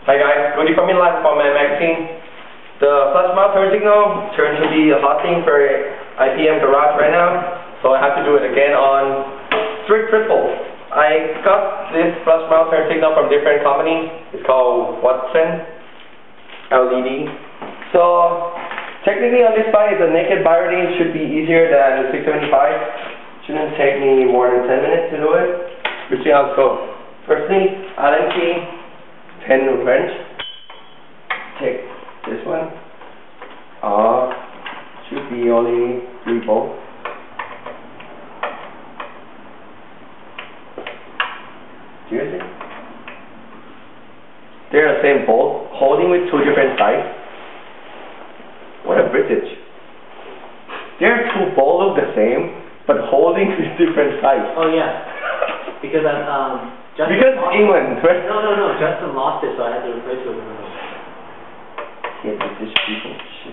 Hi guys, Goody from Inline from my magazine. The Flushmount turn signal turned to be a hot thing for IPM garage right now, so I have to do it again on strict triple. I got this Flushmount turn signal from different companies. It's called Watson LED. So technically on this bike, the naked birating should be easier than the 675. Shouldn't take me more than 10 minutes to do it. We'll see how it goes. Firstly, Allen key, 10 wrench. Take this one. Should be only 3 bolts. Seriously? They're the same bolt, holding with 2 different sides. What a British. Their 2 bolts look the same, but holding with different sides. Oh yeah. Because Justin because England, right? No. Justin lost it, so I had to replace it with another. Yeah, British people. Shit.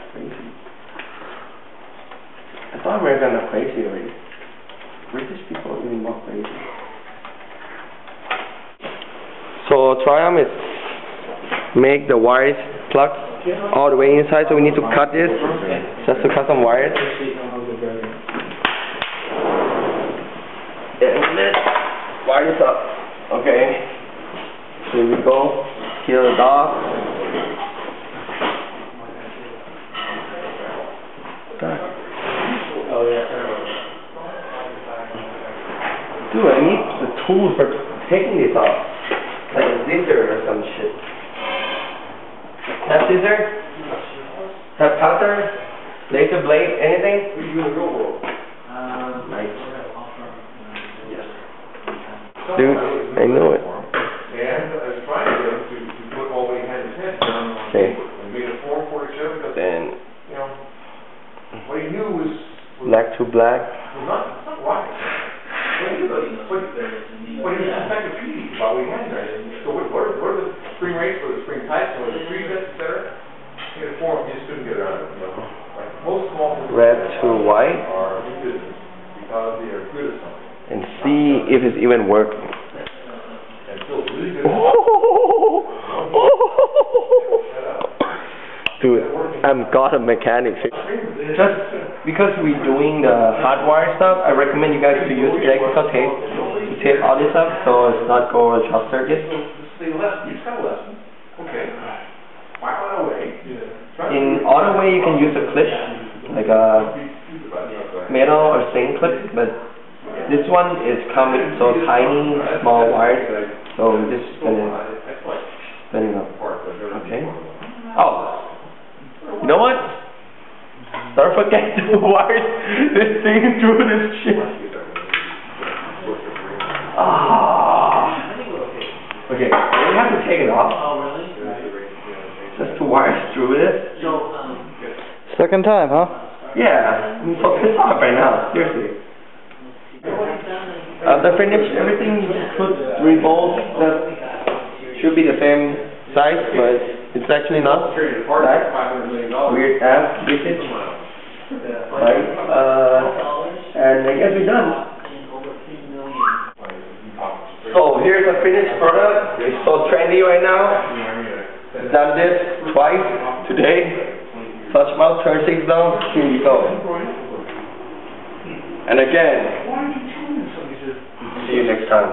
Crazy. I thought Americans are crazy already. British people are even more crazy. So Triumph is make the wires plug all the way inside, so we need to cut this just to cut some wires. And let's wire this up. Okay. Here we go. Kill the dog. Oh yeah. Dude, I need the tool for taking this off. Like a scissor or some shit. Have scissor? Have cutter? Laser blade? Anything? What are you gonna go for? Nice. Dude, I know it. And I was trying to get him to put all we had in his head down. Okay. And made a 447 because, Then you know, what he knew was black to black. not right. But he was encyclopedic about what he had there. So what are the spring rates for the spring tights, or the spring bits, etc.? In a form, you just couldn't get around it. You know? Like most small Red to white. are in business because they are good at something. And see if it's even working. And so really good. Dude, I'm god of mechanics. Just because we're doing the hardwire stuff, I recommend you guys to use electrical tape to tape all this up so it's not go short circuit. You got a lesson. Okay. File it away. In other way, you can use a clip, like a metal or stained clip, but this one is come with so tiny, small wires, so we're just gonna spin it up. Okay. Oh, you know what? Don't forget the wires. This thing through this shit. Okay, we have to take it off. Oh really? Just 2 wires through it. So Second time, huh? Yeah, I'm so pissed off right now. Seriously. The finish, everything, you just put 3 bolts that should be the same size, but it's actually not. That weird ass leakage. Right? And I guess we're done. So here's the finished product. It's so trendy right now. Done this twice today. Flushmount turn signal. Here you go. And again. See you next time.